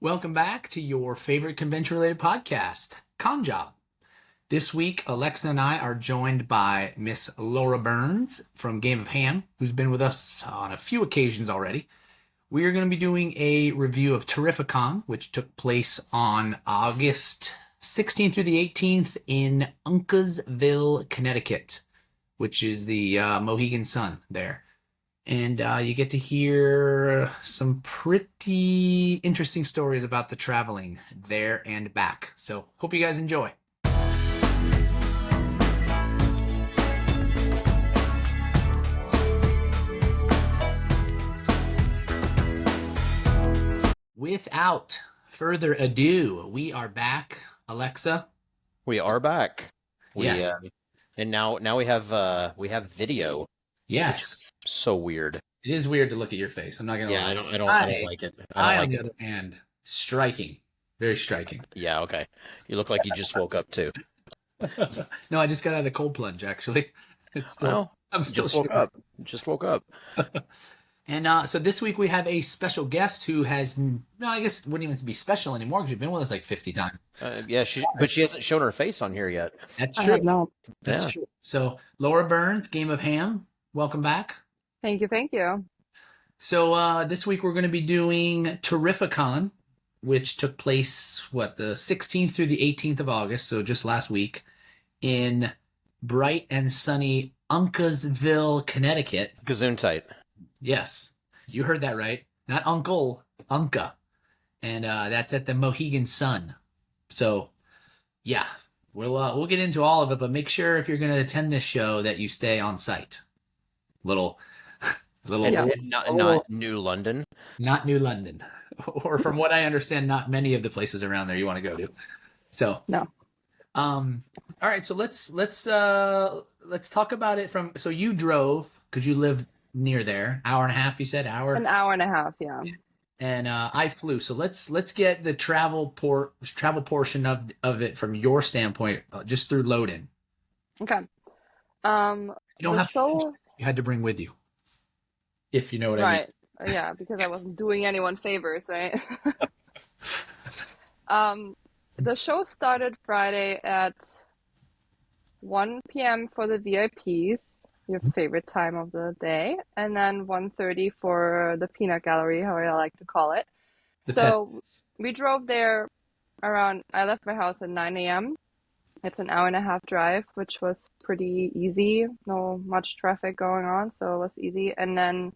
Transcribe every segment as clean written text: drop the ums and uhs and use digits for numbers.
Welcome back to your favorite convention-related podcast, Con Job. This week, Alexa and I are joined by Miss Lara Berns from Game of Ham, who's been with us on a few occasions already. We are going to be doing a review of Terrificon, which took place on August 16th through the 18th in Uncasville, Connecticut, which is the Mohegan Sun there. And you get to hear some pretty interesting stories about the traveling there and back. So hope you guys enjoy. Without further ado, we are back. Alexa? We are back. Yes. And now we have video. Yes. So weird. It is weird to look at your face. I'm not gonna lie. I don't like it. On the other hand, striking. Very striking. Yeah, okay. You look like you just woke up too. No, I just got out of the cold plunge, actually. It's still I'm still just woke up. Just woke up. And so this week we have a special guest who has, I guess it wouldn't even be special anymore because you've been with us like 50 times. Yeah, but she hasn't shown her face on here yet. That's true. That's true. So Lara Berns, Game of Ham, welcome back. Thank you. So this week we're going to be doing Terrificon, which took place, the 16th through the 18th of August, so just last week, in bright and sunny Uncasville, Connecticut. Gesundheit. Yes, you heard that right. Not uncle, Unca. And that's at the Mohegan Sun. So, yeah, we'll get into all of it, but make sure if you're going to attend this show that you stay on site. Not New London. Not New London. Or from what I understand, not many of the places around there you want to go to. So, no. All right, so let's talk about it from, so you drove because you live near there, hour and a half, you said? An hour and a half, yeah. And I flew. So let's get the travel portion of it from your standpoint, just through load-in. Okay. You don't have to, you had to bring with you, if you know what I mean. Right. Yeah, because I wasn't doing anyone favors, right? The show started Friday at 1 p.m. for the VIPs, your favorite time of the day, and then 1:30 for the peanut gallery, how I like to call it. We drove there I left my house at 9 a.m. It's an hour and a half drive, which was pretty easy. No much traffic going on, so it was easy. And then,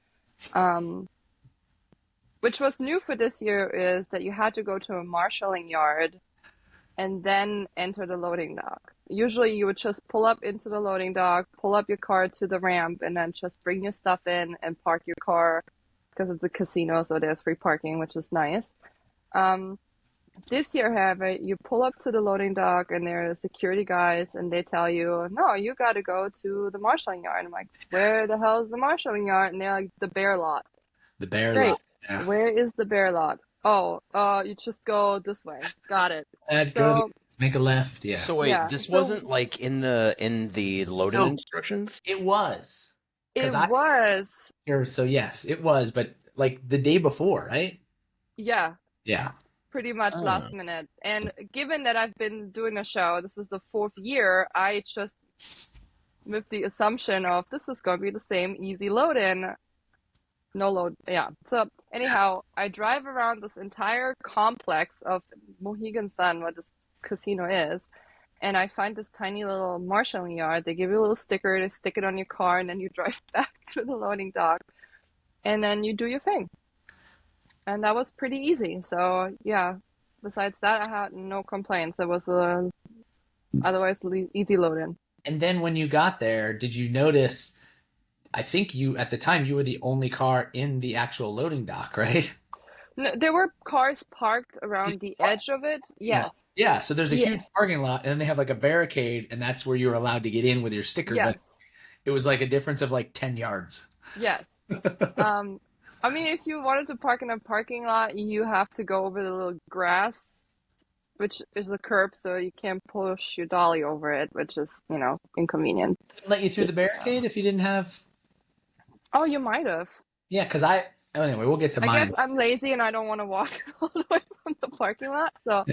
which was new for this year, is that you had to go to a marshalling yard and then enter the loading dock. Usually you would just pull up into the loading dock, pull up your car to the ramp, and then just bring your stuff in and park your car, because it's a casino, so there's free parking, which is nice. This year, however, you pull up to the loading dock and there are security guys and they tell you, no, you got to go to the marshalling yard. I'm like, where the hell is the marshalling yard? And they're like, the bear lot. The bear Great. lot. Yeah. Where is the bear lot? Oh, you just go this way. Got it. Make a left. Yeah. So wait, this wasn't like in the load-in instructions? It was. Was. So yes, it was, but like the day before, right? Yeah. Yeah. Pretty much last minute. And given that I've been doing a show, this is the 4th year, I just, with the assumption of this is going to be the same easy load-in, no load. Yeah. So anyhow, I drive around this entire complex of Mohegan Sun, what this casino is, and I find this tiny little marshalling yard. They give you a little sticker, they stick it on your car, and then you drive back to the loading dock, and then you do your thing. And that was pretty easy. So yeah, besides that, I had no complaints. It was otherwise easy load-in. And then when you got there, did you notice, I think at the time you were the only car in the actual loading dock, right? No, there were cars parked around the edge of it. Yes. Yeah, so there's a huge parking lot, and then they have like a barricade, and that's where you're allowed to get in with your sticker. Yes. But it was like a difference of like 10 yards. Yes. I mean, if you wanted to park in a parking lot, you have to go over the little grass, which is the curb, so you can't push your dolly over it, which is, inconvenient. Let you through the barricade if you didn't have... Oh, you might have. Yeah, because anyway, we'll get to mine. I guess I'm lazy and I don't want to walk all the way from the parking lot. So,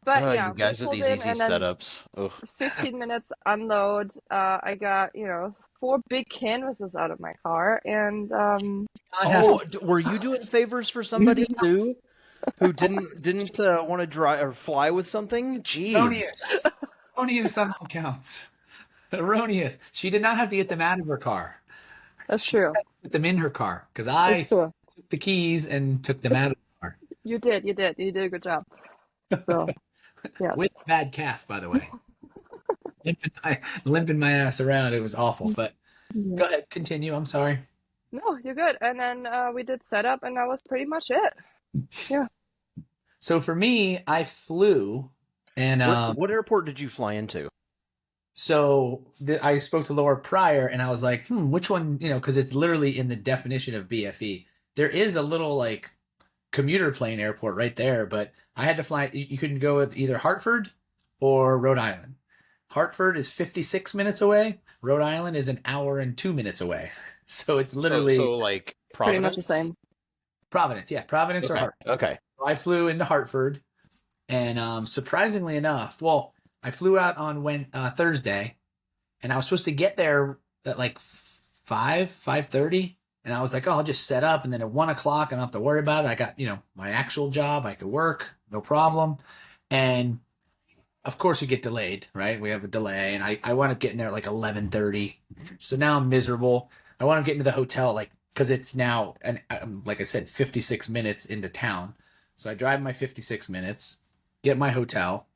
but Oh, yeah, you we guys with pulled these in easy and then setups. Ugh. 15 minutes unload. I got, 4 big canvases out of my car, and Oh, were you doing favors for somebody too, who didn't want to drive or fly with something? Jeez. Erroneous on all counts. Erroneous. She did not have to get them out of her car. that's She true. just had to put them in her car because That's I true. took the keys and took them out of the car. You did a good job. So, yes. With a bad calf, by the way. Limping my ass around. It was awful. But Yeah. go ahead, continue. I'm sorry. No, you're good. And then we did setup, and that was pretty much it. Yeah. So for me, I flew, and What airport did you fly into? I spoke to Laura prior, and I was like, which one? Because it's literally in the definition of BFE. There is a little like commuter plane airport right there, but I had to fly. You couldn't go with either Hartford or Rhode Island. Hartford is 56 minutes away. Rhode Island is an hour and 2 minutes away. So it's literally So like Pretty much Providence? the same. Providence. Yeah, Providence or Okay. Hartford. Okay. I flew into Hartford, and surprisingly enough, well, I flew out on Thursday, and I was supposed to get there at like 5:30, and I was like, oh, I'll just set up, and then at 1:00, I don't have to worry about it. I got my actual job, I could work, no problem, and of course you get delayed, right? We have a delay, and I wound up getting there at like 11:30, so now I'm miserable. I wound up getting to the hotel because it's now like I said, 56 minutes into town. So I drive my 56 minutes, get my hotel,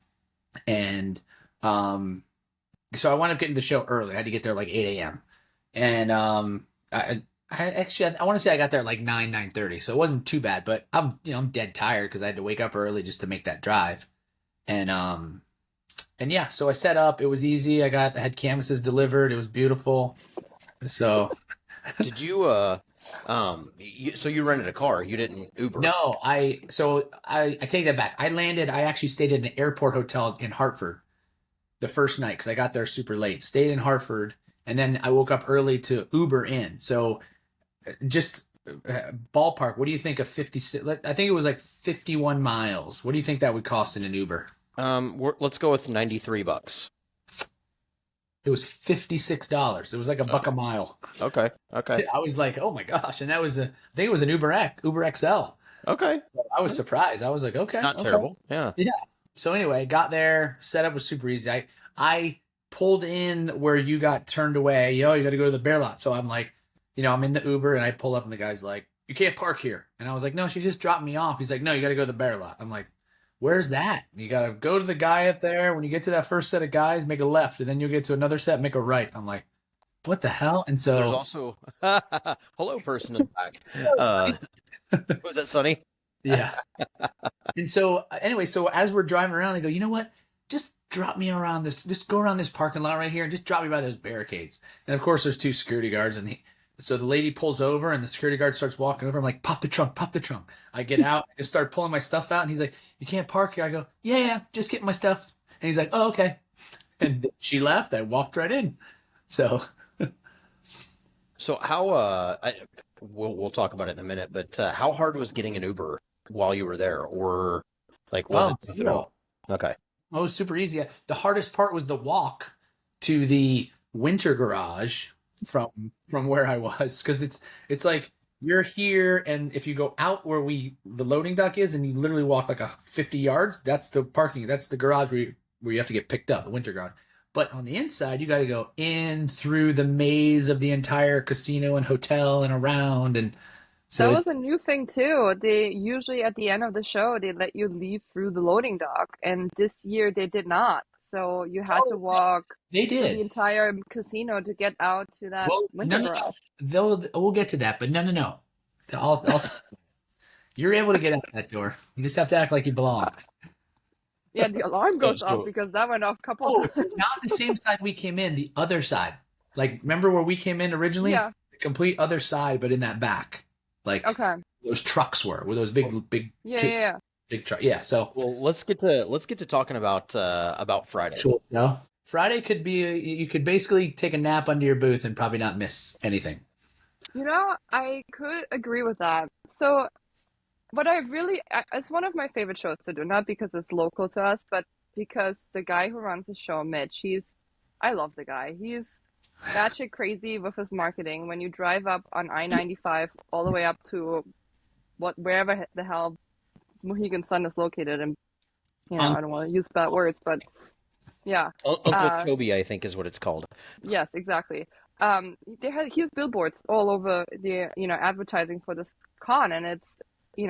and so I wound up getting the show early. I had to get there like 8 a.m. And I want to say I got there at like 9:30, so it wasn't too bad. But I'm dead tired because I had to wake up early just to make that drive. And yeah, so I set up. It was easy. I had canvases delivered. It was beautiful. So Did you so you rented a car? You didn't Uber? no, I take that back. I actually stayed in an airport hotel in Hartford the first night because I got there super late. Stayed in Hartford, and then I woke up early to Uber in. So just ballpark, what do you think of 56? I think it was like 51 miles. What do you think that would cost in an Uber? Let's go with $93. It was $56. It was like a buck a mile. Okay. I was like, oh my gosh. And I think it was an Uber XL. Okay. So I was surprised. I was like, okay. Not okay. terrible. Yeah. Yeah. So anyway, got there. Setup was super easy. I pulled in where you got turned away. You got to go to the bear lot. So I'm like, I'm in the Uber, and I pull up, and the guy's like, you can't park here. And I was like, no, she just dropped me off. He's like, no, you got to go to the bear lot. I'm like, where's that? You got to go to the guy up there. When you get to that first set of guys, make a left, and then you'll get to another set, make a right. I'm like, what the hell? And so there's also hello person in the back. Was that Sunny? Yeah. And so anyway, so as we're driving around, I go, you know what? Just drop me around just go around this parking lot right here and just drop me by those barricades. And of course there's 2 security guards, and so the lady pulls over, and the security guard starts walking over. I'm like, pop the trunk. I get out, I just start pulling my stuff out, and he's like, you can't park here. I go, yeah, just getting my stuff. And he's like, oh, okay. And she left. I walked right in. So how we'll talk about it in a minute, but how hard was getting an Uber while you were there, or like was it zero. Okay. Well, it was super easy. The hardest part was the walk to the winter garage from where I was, because it's like you're here, and if you go out where the loading dock is, and you literally walk like 50 yards, that's the garage where you have to get picked up, the winter garage. But on the inside, you got to go in through the maze of the entire casino and hotel and around, and so That was a new thing too. They usually at the end of the show they let you leave through the loading dock, and this year they did not. So you had to walk they through the did. entire casino to get out to that Well, winter no. garage. We'll get to that, but no. You're able to get out that door. You just have to act like you belong. Yeah, the alarm goes So- off because that went off a couple Oh, of so times. not the same side we came in, the other side. Like, remember where we came in originally? Yeah. The complete other side, but in that back. Like, Okay. those trucks were those big Yeah. big truck. Yeah, so Well, let's get to talking about Friday. so Friday could be you could basically take a nap under your booth and probably not miss anything. I could agree with that. So what it's one of my favorite shows to do, not because it's local to us, but because the guy who runs the show, Mitch, I love the guy. He's batshit crazy with his marketing. When you drive up on I-95 all the way up to wherever the hell Mohegan Sun is located, and I don't want to use bad words, but yeah. Uncle Toby, I think, is what it's called. Yes, exactly. He has billboards all over the, advertising for this con, and it's, he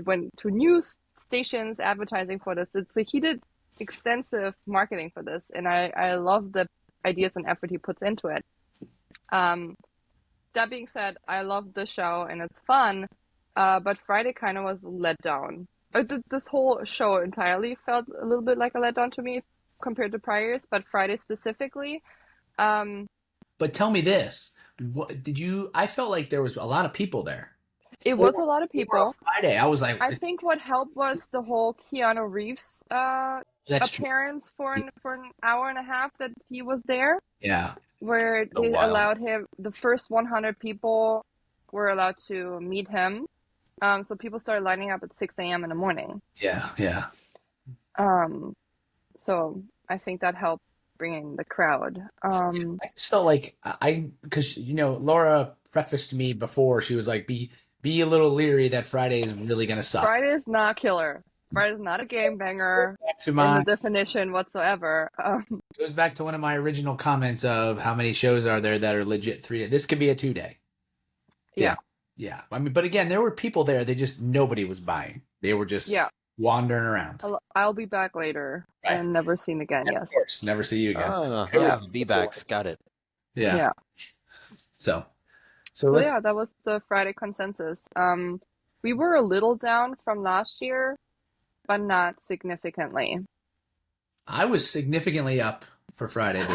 went to news stations advertising for this. So he did extensive marketing for this, and I love the ideas and effort he puts into it. That being said, I love the show and it's fun, but Friday kind of was let down. This whole show entirely felt a little bit like a letdown to me compared to prior years, but Friday specifically. But tell me this: I felt like there was a lot of people there. It was a lot of people. Friday, I was like, I think what helped was the whole Keanu Reeves appearance for an hour and a half that he was there. Yeah. Where they allowed him, the first 100 people were allowed to meet him. So people started lining up at 6 a.m. in the morning. Yeah, yeah. So I think that helped bring in the crowd. I just felt like because Laura prefaced me before, she was like, be a little leery that Friday is really gonna suck. Friday is not killer. Friday is not a game banger in the definition whatsoever. It goes back to one of my original comments of how many shows are there that are legit 3-day. This could be a 2-day. Yeah. Yeah. I mean, but again, there were people there. Nobody was buying. They were just wandering around. I'll be back later and never seen again. Yes. Of course. Never see you again. Be back. Got it. Yeah. So that was the Friday consensus. We were a little down from last year, but not significantly. I was significantly up for Friday.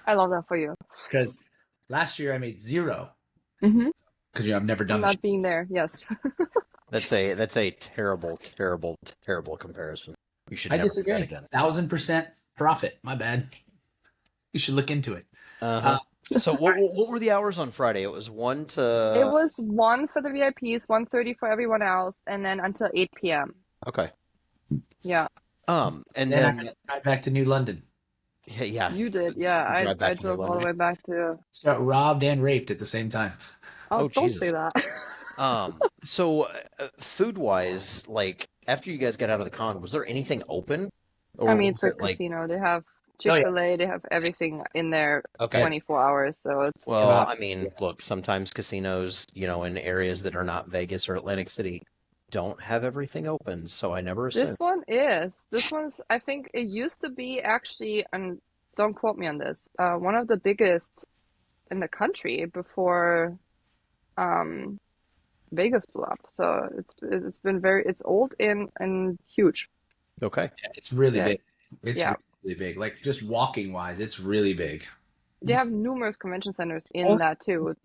I love that for you. Because last year I made 0. Mm-hmm. Because I've never done not being there. Yes. That's a terrible, terrible, terrible comparison. You should. I never disagree. Do that again. 1,000% profit. My bad. You should look into it. So what were the hours on Friday? It was 1 to. It was 1 for the VIPs, 1:30 for everyone else, and then until 8 p.m. Okay. Yeah. And then I drive back to New London. Yeah. You did, yeah. I drove all the way back to. Got robbed and raped at the same time. Oh, don't Jesus. say that. So food-wise, like after you guys got out of the con, was there anything open? Or I mean, it's a casino. They have Chick-fil-A. They have everything in there 24 hours. So it's. Well, I mean, look, sometimes casinos, in areas that are not Vegas or Atlantic City, don't have everything open. So I never assumed. This one's. I think it used to be actually, and don't quote me on this. One of the biggest in the country before. Vegas blew up, so it's been it's old and huge. Okay, it's really big. It's really big. Like just walking wise, it's really big. They have numerous convention centers in that too.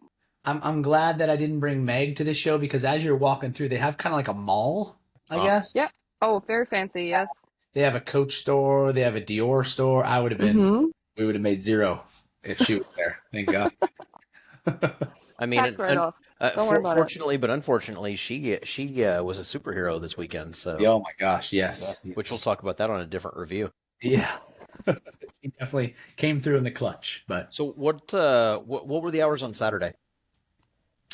I'm glad that I didn't bring Meg to this show because as you're walking through, they have kind of like a mall, I guess. Yeah. Oh, very fancy. Yes. They have a Coach store. They have a Dior store. I would have been. Mm-hmm. We would have made 0 if she was there. Thank God. I mean, Tax write-off. Don't worry about fortunately, but unfortunately, she was a superhero this weekend. So, oh my gosh, yes. Which we'll talk about that on a different review. Yeah, he definitely came through in the clutch. But so, what were the hours on Saturday?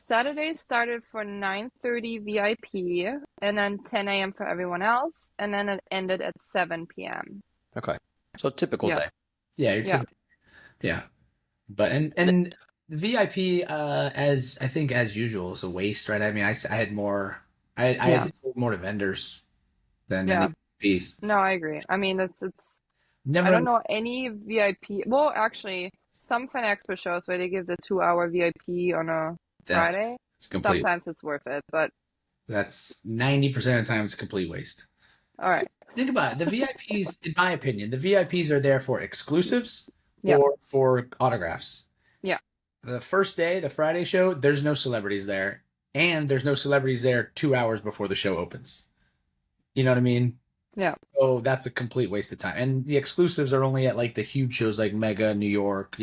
Saturday started for 9:30 VIP, and then 10 a.m. for everyone else, and then it ended at 7 p.m. Okay, so typical day. Yeah, but and. The VIP, as usual, is a waste, right? I mean, I had more, I had sold more to vendors than any VIPs. No, I agree. I mean, it's never. I don't know any VIP. Well, actually, some Fan Expo shows where they give the 2-hour VIP on a Friday. Sometimes it's worth it, but that's 90% of the time it's a complete waste. All right. Think about it. The VIPs, in my opinion, the VIPs are there for exclusives or for autographs. Yeah. The first day, the Friday show, there's no celebrities there. And there's no celebrities there 2 hours before the show opens. You know what I mean? Yeah. So that's a complete waste of time. And the exclusives are only at like the huge shows like Mega, New York,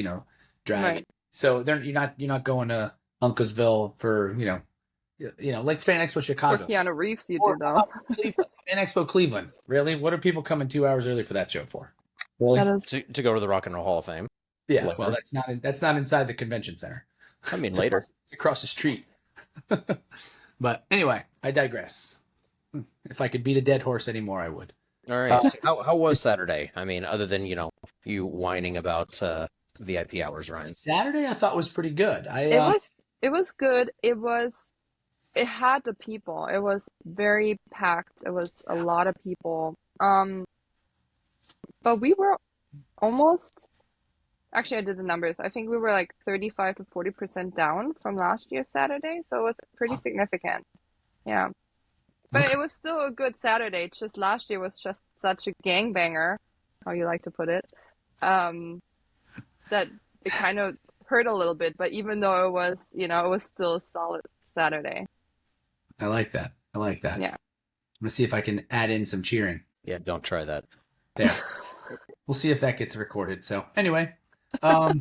Drag. Right. So you're not going to Uncasville for, like Fan Expo For Chicago. Keanu Reeves, you Or do though. Cleveland, Fan Expo Cleveland. Really? What are people coming 2 hours early for that show for? Really? That is- To go to the Rock and Roll Hall of Fame. Yeah, Later. well, that's not inside the convention center. I mean, later. It's across the street. But anyway, I digress. If I could beat a dead horse anymore, I would. All right. So how was Saturday? I mean, other than you whining about VIP hours, Ryan. Saturday I thought was pretty good. it was good. It had the people. It was very packed. It was a lot of people. But we were almost, actually I did the numbers. I think we were like 35 to 40% down from last year's Saturday, so it was pretty significant. Yeah. But it was still a good Saturday. It's just last year was just such a gangbanger, how you like to put it, that it kind of hurt a little bit. But even though it was, it was still a solid Saturday. I like that. Yeah. I'm gonna see if I can add in some cheering. Yeah, don't try that. There. We'll see if that gets recorded. So anyway, but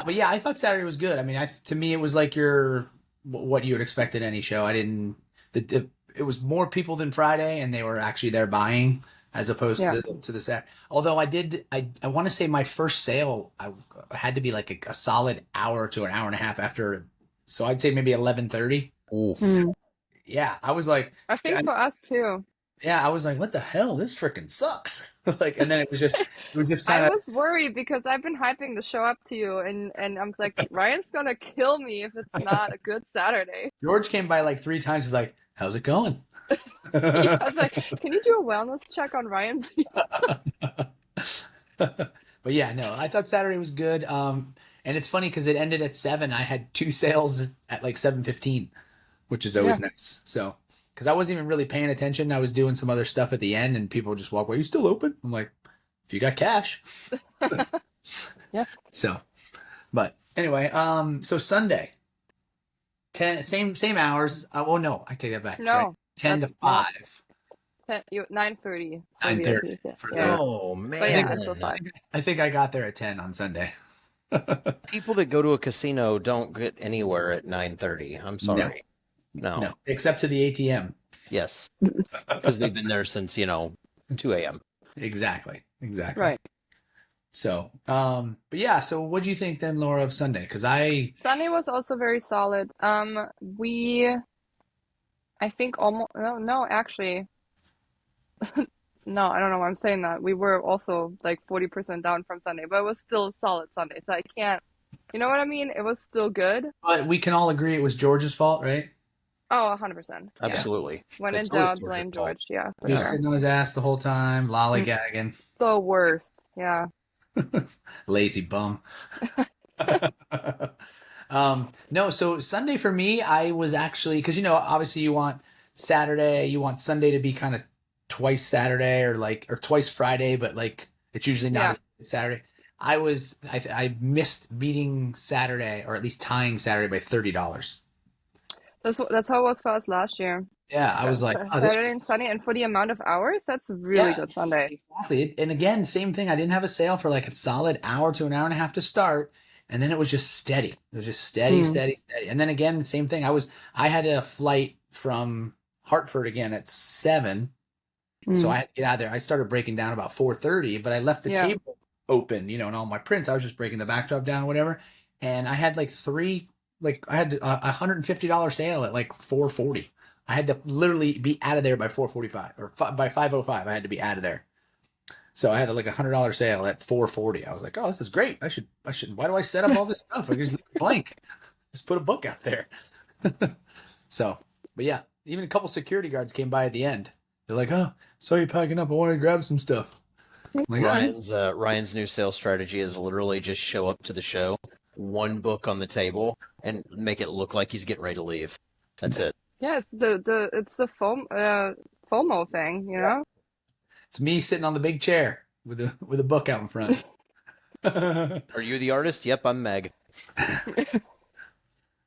yeah, I thought Saturday was good. I mean, to me, it was like what you would expect at any show. It was more people than Friday, and they were actually there buying as opposed to the Saturday. Although I want to say my first sale I had to be like a solid hour to an hour and a half after. So I'd say maybe 11:30. Ooh. Yeah, I was like, I think for us too. yeah, I was like, what the hell? This freaking sucks. And then it was just kind I of. was worried because I've been hyping the show up to you, and I'm like, Ryan's gonna kill me if it's not a good Saturday. George came by like 3 times. He's like, how's it going? I was like, can you do a wellness check on Ryan, please? But yeah, no, I thought Saturday was good. And it's funny because it ended at 7. I had 2 sales at like 7:15, which is always nice. So, because I wasn't even really paying attention. I was doing some other stuff at the end, and people would just walk away. You still open? I'm like, if you got cash. Yeah. So, but anyway, so Sunday, 10 same hours. Oh no, I take that back. No, right? 10 to that's 5. 9:30. 9:30 for Yeah. Oh man. But yeah, until 5. I think I got there at 10 on Sunday. People that go to a casino don't get anywhere at 9:30. I'm sorry. No. Except to the ATM. Yes. Because they've been there since 2 a.m. Exactly. Right. So, but yeah. So, what do you think then, Laura, of Sunday? Because Sunday was also very solid. I think almost no, actually. No, I don't know why I'm saying that. We were also like 40% down from Sunday, but it was still a solid Sunday. So I can't, you know what I mean? It was still good. But we can all agree it was George's fault, right? Oh, 100%. Yeah. Absolutely. When in It's always doubt, George's blame fault. George. Yeah, for He was sure. sitting on his ass the whole time, lollygagging, The worst. Yeah. lazy bum. No, so Sunday for me, I was actually, because obviously you want Sunday to be kind of twice Saturday or twice Friday, but like it's usually not Saturday. I missed beating Saturday, or at least tying Saturday by $30. That's how it was for us last year. Yeah, I was like, oh, this Saturday and Sunday, and for the amount of hours, that's a really good Sunday. exactly. And again, same thing. I didn't have a sale for like a solid hour to an hour and a half to start, and then it was just steady. It was just steady. And then again, same thing. I had a flight from Hartford again at 7, so I had to get out of there. I started breaking down about 4:30, but I left the table open, and all my prints. I was just breaking the backdrop down, whatever. And I had like I had a $150 sale at like 4:40. I had to literally be out of there by 4:45 or by 5:05. I had to be out of there. So I had like $100 sale at 4:40. I was like, oh, this is great. I should. Why do I set up all this stuff? I just leave it blank. Just put a book out there. So, but yeah, even a couple security guards came by at the end. They're like, oh, saw you packing up. I wanted to grab some stuff. I'm like, Ryan's new sales strategy is literally just show up to the show, one book on the table, and make it look like he's getting ready to leave. That's it. Yeah, it's the FOMO thing, It's me sitting on the big chair with a book out in front. Are you the artist? Yep, I'm Meg.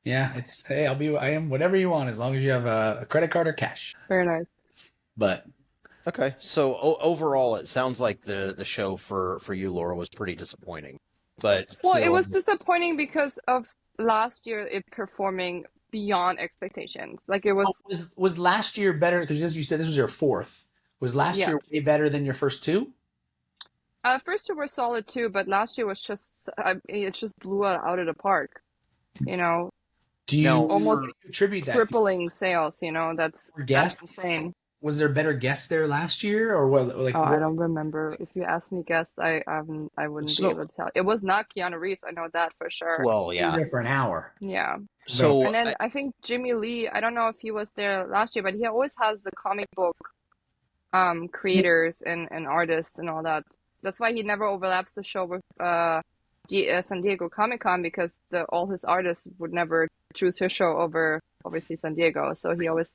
Yeah, I am whatever you want as long as you have a credit card or cash. Very nice. But Okay, so overall, it sounds like the show for you, Laura, was pretty disappointing. But Well, it was disappointing because of last year it performing beyond expectations. Like it was, Was last year better? Because as you said, this was your fourth. Was last yeah. year way better than your first two? First two were solid too, but last year was just, it just blew it out of the park. You know, Do you Now, almost attribute that? tripling sales. You know, that's Guests? insane. Was there better guests there last year, or what? Like, Oh, I don't remember. If you ask me, guess I wouldn't be able to tell. It was not Keanu Reeves. I know that for sure. well, he was yeah. there for an hour. Yeah. So And then I think Jimmy Lee, I don't know if he was there last year, but he always has the comic book creators and artists and all that. That's why he never overlaps the show with San Diego Comic-Con, because all his artists would never choose his show over obviously San Diego. So he always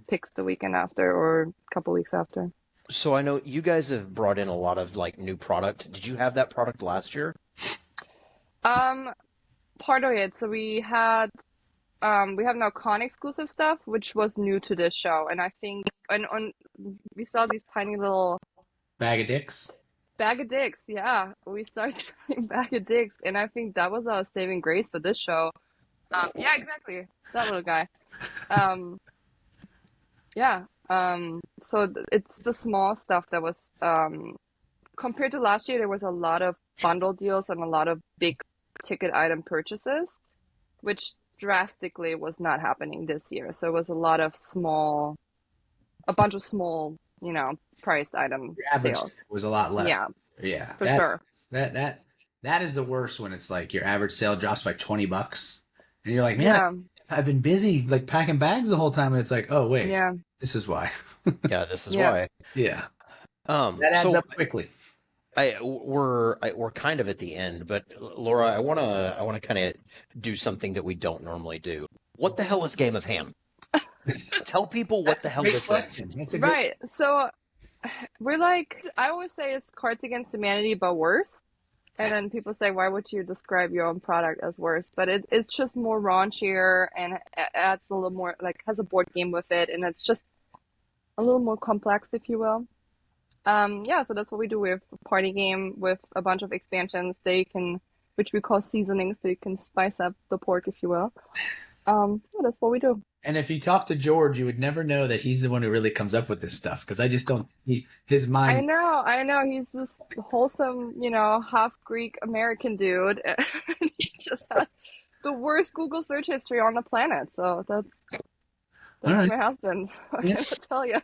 picks the weekend after or a couple weeks after. So I know you guys have brought in a lot of like new product. Did you have that product last year? Part of it. So we have now con exclusive stuff, which was new to this show, and I think we saw these tiny little Bag of dicks. Yeah, we started selling bag of dicks, and I think that was our saving grace for this show. Yeah, exactly, that little guy. Yeah. So it's the small stuff that was compared to last year. There was a lot of bundle deals and a lot of big ticket item purchases, which drastically was not happening this year. So it was a bunch of small, priced item Your average sales. was a lot less. Yeah, for sure. That is the worst when it's like your average sale drops by $20, and you're like, man, I've been busy like packing bags the whole time, and it's like, oh wait, this is why. Yeah, this is why. Yeah. That adds up quickly. We're kind of at the end, but Laura, I wanna kind of do something that we don't normally do. What the hell is Game of Ham? Tell people what the hell this is. That's a Right. So we're like, I always say it's Cards Against Humanity, but worse. And then people say, why would you describe your own product as worse? But it's just more raunchier and adds a little more, like has a board game with it, and it's just a little more complex, if you will. So that's what we do. We have a party game with a bunch of expansions which we call seasonings, so you can spice up the pork, if you will. That's what we do. And if you talk to George, you would never know that he's the one who really comes up with this stuff, because I just don't. His mind. I know. He's this wholesome, half Greek American dude. And he just has the worst Google search history on the planet. So that's right. My husband. I gotta tell you.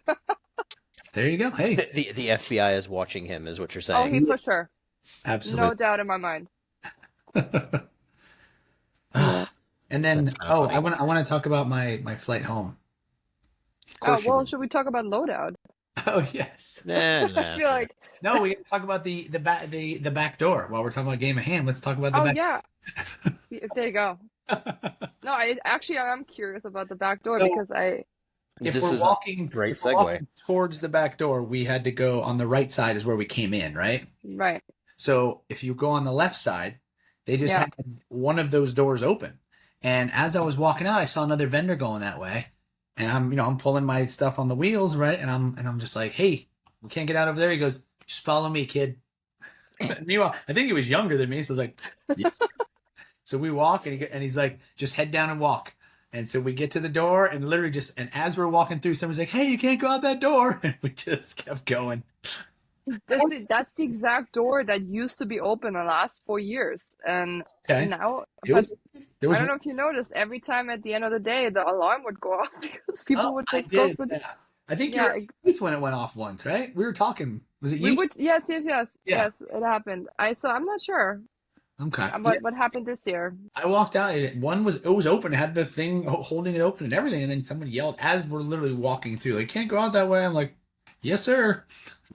There you go. Hey, the FBI is watching him, is what you're saying. Oh, he for sure. Absolutely, no doubt in my mind. And then, I want to talk about my flight home. Oh, well, should we talk about loadout? Oh yes. I feel like no, we got to talk about the back door while we're talking about Game of Hand. Let's talk about the back. Yeah. There you go. No, I'm curious about the back door because If we're walking towards the back door, we had to go on the right side is where we came in, right? Right. So if you go on the left side, they just had one of those doors open. And as I was walking out, I saw another vendor going that way. And I'm pulling my stuff on the wheels, right? And I'm just like, hey, we can't get out over there. He goes, just follow me, kid. Meanwhile, I think he was younger than me. So I was like, yes. So we walk and he's like, just head down and walk. And so we get to the door and literally and as we're walking through, somebody's like, hey, you can't go out that door. And we just kept going. That's the exact door that used to be open the last 4 years. And now, I don't know if you noticed, every time at the end of the day, the alarm would go off because people would just go for the... I think you were when it went off once, right? We were talking. Was it you? Yes, it happened. So I'm not sure. Okay. What happened this year? I walked out. It was open. It had the thing holding it open and everything. And then someone yelled as we're literally walking through, like, can't go out that way. I'm like, yes, sir.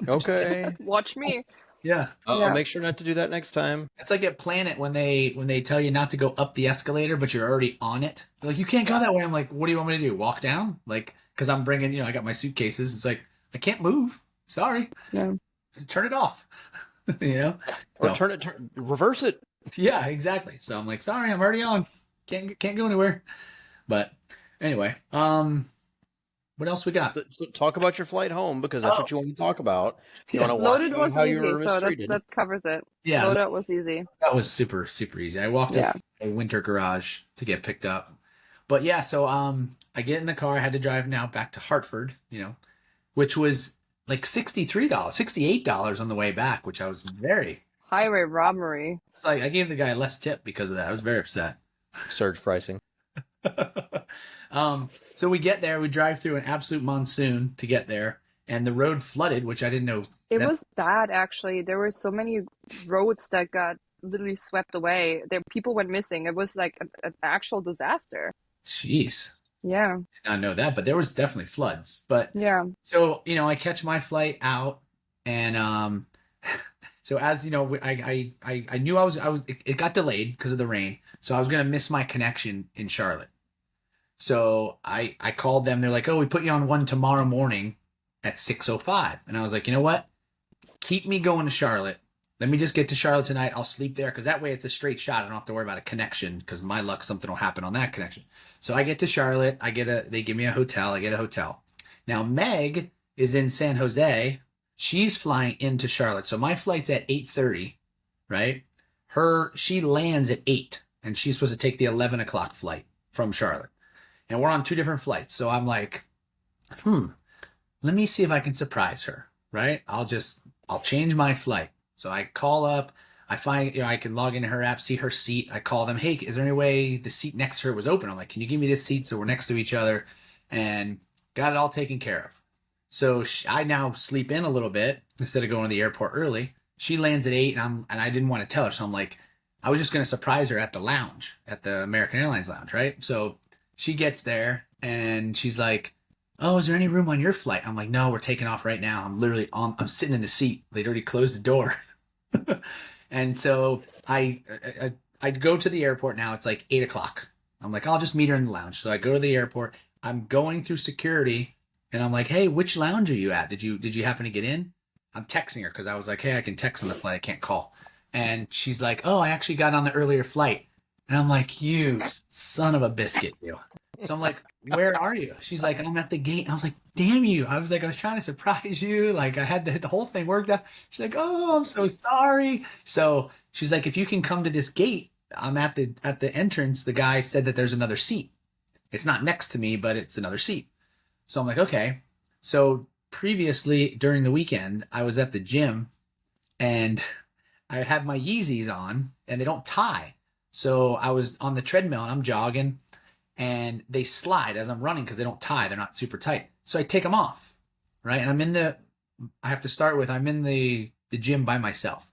Okay. Watch me. Yeah. I'll make sure not to do that next time. It's like at Planet when they tell you not to go up the escalator, but you're already on it. They're like, you can't go that way. I'm like, what do you want me to do? Walk down? Like, because I'm bringing, I got my suitcases. It's like, I can't move. Sorry. Yeah. Turn it off. Or reverse it. Yeah, exactly. So I'm like, sorry, I'm already on. Can't go anywhere. But anyway, what else we got? So talk about your flight home, because that's what you want to talk about. Loaded was easy, so that covers it. Yeah, Loadout was easy. That was super, super easy. I walked up a winter garage to get picked up. But yeah, so I get in the car. I had to drive now back to Hartford, which was like $63, $68 on the way back, which I was very. Highway robbery. It's like I gave the guy less tip because of that. I was very upset. Surge pricing. So we get there. We drive through an absolute monsoon to get there, and the road flooded, which I didn't know. It was bad, actually. There were so many roads that got literally swept away. People went missing. It was like an actual disaster. Jeez. Yeah. I did not know that, but there was definitely floods. But Yeah. so, I catch my flight out, and so as you know, I knew it got delayed because of the rain, so I was gonna miss my connection in Charlotte. So I called them. They're like, "Oh, we put you on one tomorrow morning at 6:05," and I was like, "You know what? Keep me going to Charlotte. Let me just get to Charlotte tonight. I'll sleep there because that way it's a straight shot. I don't have to worry about a connection because my luck, something will happen on that connection." So I get to Charlotte. They give me a hotel. I get a hotel. Now Meg is in San Jose. She's flying into Charlotte. So my flight's at 8:30, right? She lands at 8, and she's supposed to take the 11 o'clock flight from Charlotte. And we're on two different flights. So I'm like, let me see if I can surprise her, right? I'll change my flight. So I call up, I find, I can log into her app, see her seat. I call them, "Hey, is there any way the seat next to her was open?" I'm like, "Can you give me this seat so we're next to each other?" And got it all taken care of. So I now sleep in a little bit instead of going to the airport early. She lands at 8, and I didn't want to tell her. So I'm like, I was just going to surprise her at the lounge, at the American Airlines lounge, right? So she gets there and she's like, "Oh, is there any room on your flight?" I'm like, "No, we're taking off right now. I'm sitting in the seat. They'd already closed the door." And so I go to the airport now. It's like 8 o'clock. I'm like, I'll just meet her in the lounge. So I go to the airport. I'm going through security and I'm like, "Hey, which lounge are you at? Did you happen to get in?" I'm texting her because I was like, "Hey, I can text on the flight. I can't call." And she's like, "Oh, I actually got on the earlier flight." And I'm like, "You son of a biscuit, you." So I'm like, "Where are you?" She's like, "I'm at the gate." I was like, "Damn you." I was trying to surprise you. Like I had the whole thing worked out. She's like, "Oh, I'm so sorry." So she's like, "If you can come to this gate, I'm at the entrance. The guy said that there's another seat. It's not next to me, but it's another seat." So I'm like, "Okay." So previously during the weekend, I was at the gym and I had my Yeezys on and they don't tie. So I was on the treadmill and I'm jogging and they slide as I'm running because they don't tie. They're not super tight. So I take them off, right? And I'm in the gym by myself,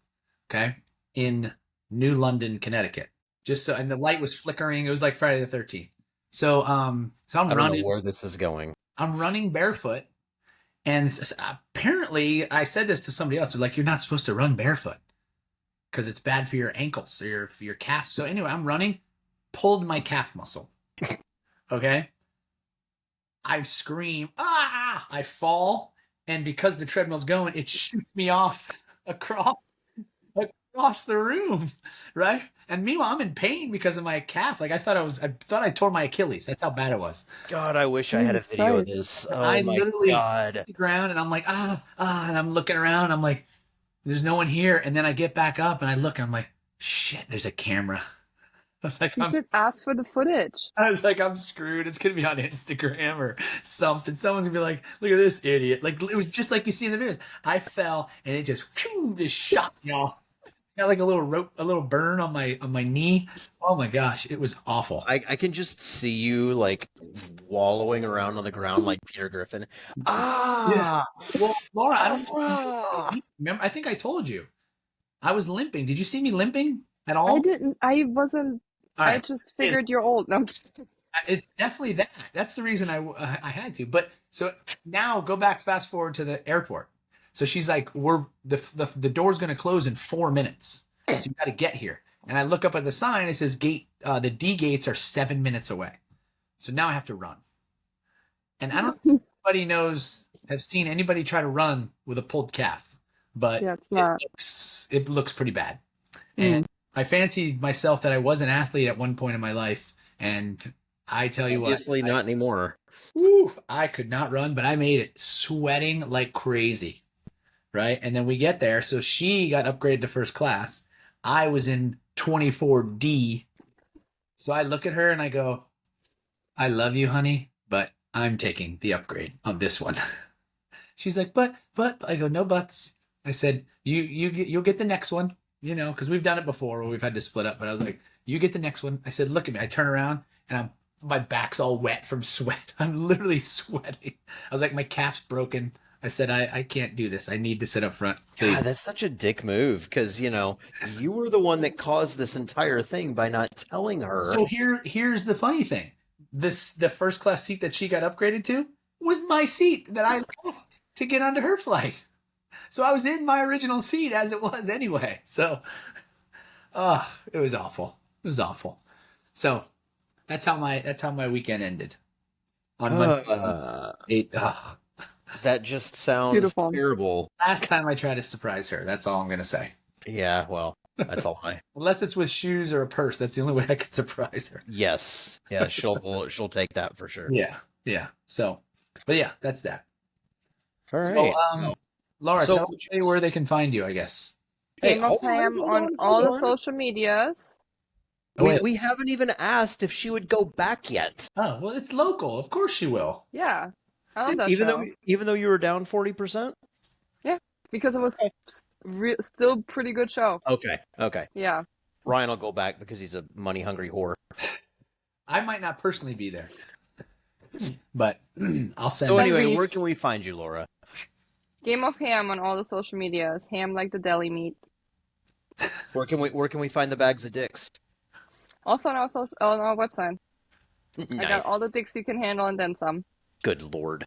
okay? In New London, Connecticut. And the light was flickering. It was like Friday the 13th. So I'm I don't running. know where this is going. I'm running barefoot. And apparently I said this to somebody else. They're like, "You're not supposed to run barefoot because it's bad for your ankles or for your calves." So anyway, I'm running, pulled my calf muscle. Okay. I scream, "Ah!" I fall. And because the treadmill's going, it shoots me off across the room. Right. And meanwhile, I'm in pain because of my calf. Like I thought I tore my Achilles. That's how bad it was. God, I wish I had a video of this. Oh I my literally God. hit the ground and I'm like, and I'm looking around. I'm like, there's no one here. And then I get back up and I look and I'm like, shit, there's a camera. I was like, You should ask for the footage. I'm screwed. It's going to be on Instagram or something. Someone's going to be like, "Look at this idiot." Like, it was just like you see in the videos. I fell and it just shot me off. Got like a little burn on my knee. Oh my gosh. It was awful. I can just see you like wallowing around on the ground like Peter Griffin. Ah! Well, Laura, I don't Ah! remember. I think I told you. I was limping. Did you see me limping at all? I didn't. I wasn't. All I right. just figured you're old. No, I'm just kidding. It's definitely that. That's the reason I had to. But so now fast forward to the airport. So she's like, the door's going to close in 4 minutes. So you got to get here. And I look up at the sign. It says the D gates are 7 minutes away. So now I have to run. And I don't think anybody has seen anybody try to run with a pulled calf, but Yeah, it's not. it looks pretty bad. And I fancied myself that I was an athlete at one point in my life. And I tell you Obviously not anymore. I could not run, but I made it sweating like crazy. Right. And then we get there. So she got upgraded to first class. I was in 24D. So I look at her and I go, I love you, honey, but I'm taking the upgrade on this one. She's like, but, I go, no buts. I said, you'll get the next one, because we've done it before where we've had to split up. But I was like, you get the next one. I said, look at me. I turn around and my back's all wet from sweat. I'm literally sweating. I was like, my calf's broken. I said, I can't do this. I need to sit up front. God, that's such a dick move because, you were the one that caused this entire thing by not telling her. So here's the funny thing. The first class seat that she got upgraded to was my seat that I left to get onto her flight. So I was in my original seat as it was anyway. So, it was awful. It was awful. So that's how my weekend ended. On Monday, 8. That just sounds Beautiful. terrible. Last time I tried to surprise her. That's all I'm gonna say. Yeah, well, that's all I. Unless it's with shoes or a purse, that's the only way I could surprise her. Yes, yeah, she'll take that for sure. Yeah. So, but yeah, that's that. All right. So, Laura, So- tell me where they can find you, I guess. Game of hold on, Ham hold on on, all hold the on. social medias. Oh, wait. We haven't even asked if she would go back yet. Oh, well, it's local. Of course she will. Yeah. I love that Even show. though you were down 40%. Because it was still pretty good show. Okay. Yeah. Ryan will go back because he's a money hungry whore. I might not personally be there, but I'll send. So Send anyway, Reese. where can we find you, Laura? Game of Ham on all the social medias. Ham like the deli meat. Where can we find the bags of dicks? Also on our website. Nice. I got all the dicks you can handle and then some. Good lord.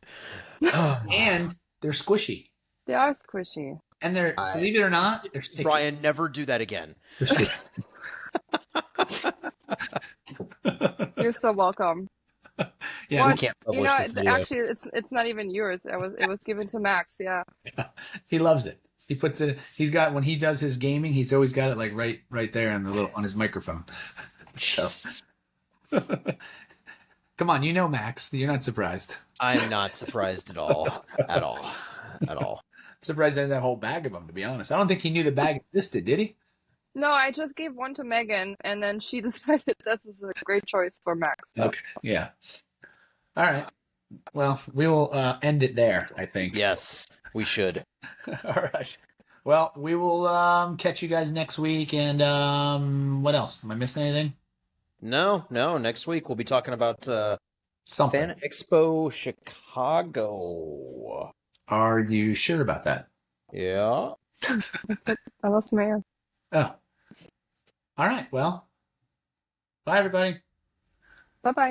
And they're squishy, They are squishy. and they're believe it or not, they're sticky. Brian, never do that again. They're sticky. You're so welcome. Yeah, We What? can't publish this video. Actually, it's not even yours. It was given to Max. Yeah. he loves it. He puts it. He's got when he does his gaming. He's always got it like right there on on his microphone. So, come on, Max. You're not surprised. I'm not surprised at all. At all. I'm surprised he has that whole bag of them. To be honest, I don't think he knew the bag existed. Did he? No, I just gave one to Megan, and then she decided this is a great choice for Max. So. Okay. Yeah. All right. Well, we will end it there, I think. Yes, we should. All right. Well, we will catch you guys next week. And what else? Am I missing anything? No. Next week we'll be talking about Something. Fan Expo Chicago. Are you sure about that? Yeah. I lost my ear. Oh. All right. Well, bye, everybody. Bye bye.